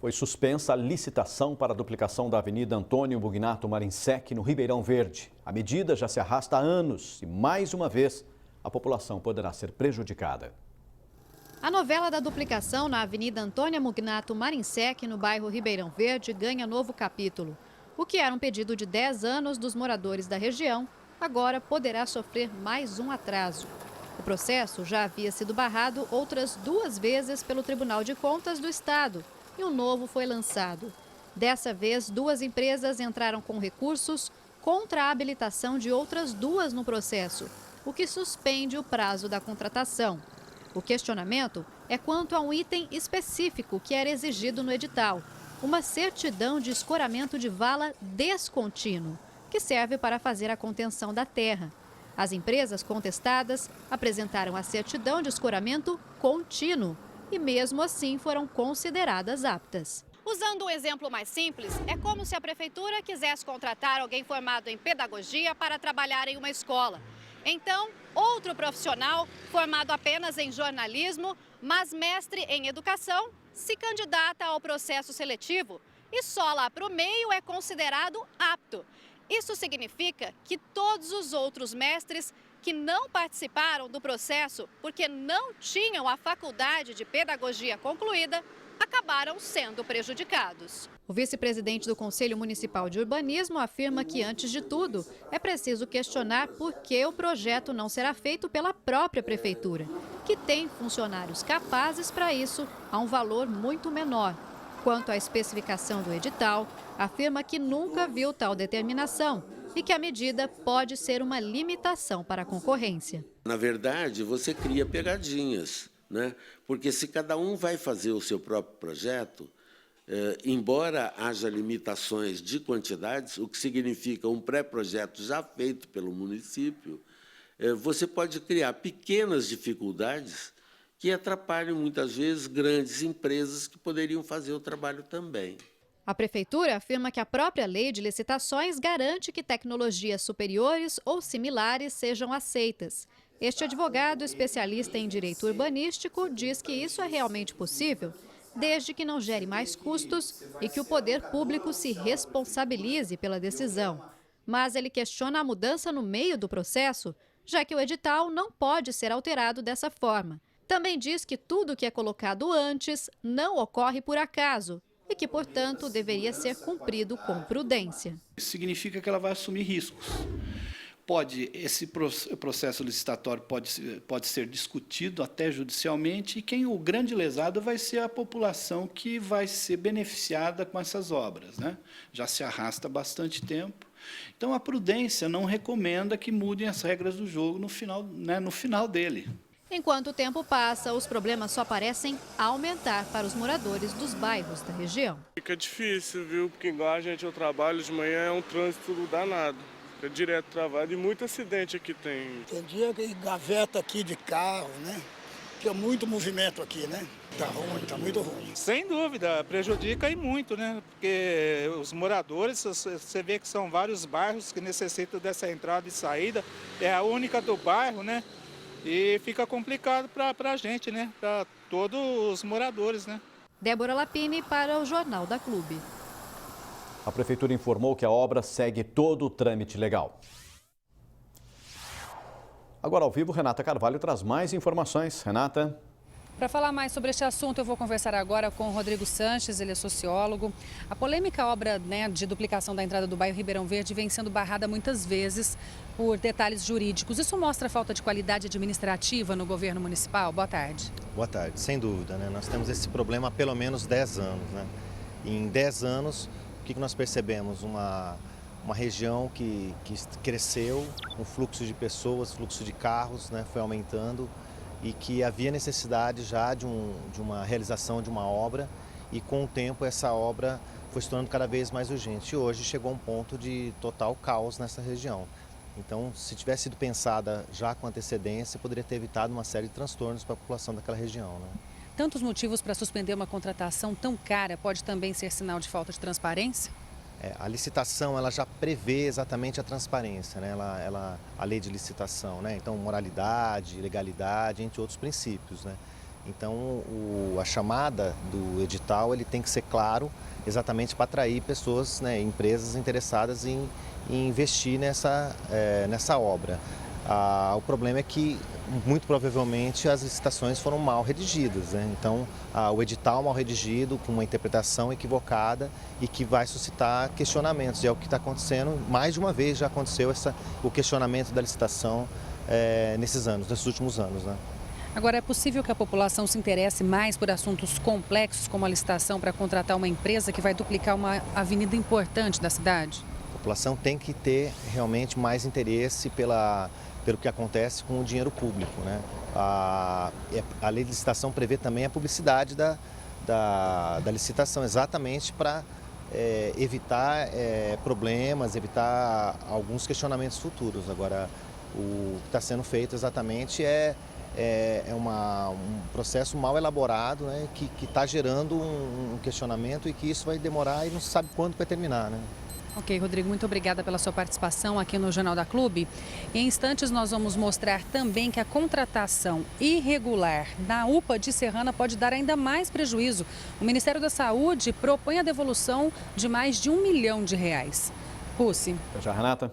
Foi suspensa a licitação para a duplicação da Avenida Antônio Mugnato Marinsec, no Ribeirão Verde. A medida já se arrasta há anos e, mais uma vez, a população poderá ser prejudicada. A novela da duplicação na Avenida Antônio Mugnato Marinsec, no bairro Ribeirão Verde, ganha novo capítulo. O que era um pedido de 10 anos dos moradores da região, agora poderá sofrer mais um atraso. O processo já havia sido barrado outras 2 vezes pelo Tribunal de Contas do Estado e um novo foi lançado. Dessa vez, 2 empresas entraram com recursos contra a habilitação de outras 2 no processo, o que suspende o prazo da contratação. O questionamento é quanto a um item específico que era exigido no edital, uma certidão de escoramento de vala descontínuo, que serve para fazer a contenção da terra. As empresas contestadas apresentaram a certidão de escoramento contínuo e, mesmo assim, foram consideradas aptas. Usando um exemplo mais simples, é como se a prefeitura quisesse contratar alguém formado em pedagogia para trabalhar em uma escola. Então, outro profissional formado apenas em jornalismo, mas mestre em educação, se candidata ao processo seletivo e só lá para o meio é considerado apto. Isso significa que todos os outros mestres que não participaram do processo porque não tinham a faculdade de pedagogia concluída, acabaram sendo prejudicados. O vice-presidente do Conselho Municipal de Urbanismo afirma que, antes de tudo, é preciso questionar por que o projeto não será feito pela própria prefeitura, que tem funcionários capazes para isso a um valor muito menor. Quanto à especificação do edital, afirma que nunca viu tal determinação e que a medida pode ser uma limitação para a concorrência. Na verdade, você cria pegadinhas, né? Porque se cada um vai fazer o seu próprio projeto, embora haja limitações de quantidades, o que significa um pré-projeto já feito pelo município, você pode criar pequenas dificuldades que atrapalham, muitas vezes, grandes empresas que poderiam fazer o trabalho também. A prefeitura afirma que a própria lei de licitações garante que tecnologias superiores ou similares sejam aceitas. Este advogado especialista em direito urbanístico diz que isso é realmente possível, desde que não gere mais custos e que o poder público se responsabilize pela decisão. Mas ele questiona a mudança no meio do processo, já que o edital não pode ser alterado dessa forma. Também diz que tudo que é colocado antes não ocorre por acaso e que, portanto, deveria ser cumprido com prudência. Isso significa que ela vai assumir riscos. Esse processo licitatório pode ser discutido até judicialmente e o grande lesado vai ser a população que vai ser beneficiada com essas obras, né? Já se arrasta há bastante tempo. Então, a prudência não recomenda que mudem as regras do jogo no final, né, no final dele. Enquanto o tempo passa, os problemas só parecem aumentar para os moradores dos bairros da região. Fica difícil, viu? Porque igual a gente, eu trabalho de manhã, é um trânsito danado. Fica direto travado e muito acidente aqui tem. Tem dia que gaveta aqui de carro, né? Que é muito movimento aqui, né? Tá ruim, tá muito ruim. Sem dúvida, prejudica e muito, né? Porque os moradores, você vê que são vários bairros que necessitam dessa entrada e saída. É a única do bairro, né? E fica complicado para a gente, né? Para todos os moradores, né? Débora Lapini para o Jornal da Clube. A prefeitura informou que a obra segue todo o trâmite legal. Agora ao vivo, Renata Carvalho traz mais informações. Renata. Para falar mais sobre este assunto, eu vou conversar agora com o Rodrigo Sanches, ele é sociólogo. A polêmica obra, de duplicação da entrada do bairro Ribeirão Verde vem sendo barrada muitas vezes por detalhes jurídicos. Isso mostra falta de qualidade administrativa no governo municipal? Boa tarde. Boa tarde, sem dúvida, né? Nós temos esse problema há pelo menos 10 anos, né? E em 10 anos, o que nós percebemos? Uma região que cresceu, um fluxo de pessoas, fluxo de carros, né? Foi aumentando. E que havia necessidade já de uma realização de uma obra e com o tempo essa obra foi se tornando cada vez mais urgente. E hoje chegou a um ponto de total caos nessa região. Então, se tivesse sido pensada já com antecedência, poderia ter evitado uma série de transtornos para a população daquela região, né? Tantos motivos para suspender uma contratação tão cara pode também ser sinal de falta de transparência? A licitação ela já prevê exatamente a transparência, né? A lei de licitação, né? Então, moralidade, legalidade, entre outros princípios, né? Então, a chamada do edital ele tem que ser claro exatamente para atrair pessoas, né, empresas interessadas em investir nessa obra. O problema é que, muito provavelmente, as licitações foram mal redigidas, né? Então, o edital mal redigido, com uma interpretação equivocada e que vai suscitar questionamentos. E é o que está acontecendo, mais de uma vez já aconteceu o questionamento da licitação nesses últimos anos, né? Agora, é possível que a população se interesse mais por assuntos complexos, como a licitação, para contratar uma empresa que vai duplicar uma avenida importante da cidade? A população tem que ter realmente mais interesse pelo que acontece com o dinheiro público, né? A lei de licitação prevê também a publicidade da licitação, exatamente para evitar problemas, evitar alguns questionamentos futuros. Agora, o que está sendo feito exatamente é um processo mal elaborado, né, que está gerando um questionamento e que isso vai demorar e não se sabe quando vai terminar, né? Ok, Rodrigo, muito obrigada pela sua participação aqui no Jornal da Clube. Em instantes nós vamos mostrar também que a contratação irregular na UPA de Serrana pode dar ainda mais prejuízo. O Ministério da Saúde propõe a devolução de mais de R$1 milhão. Pucci. Já, Renata.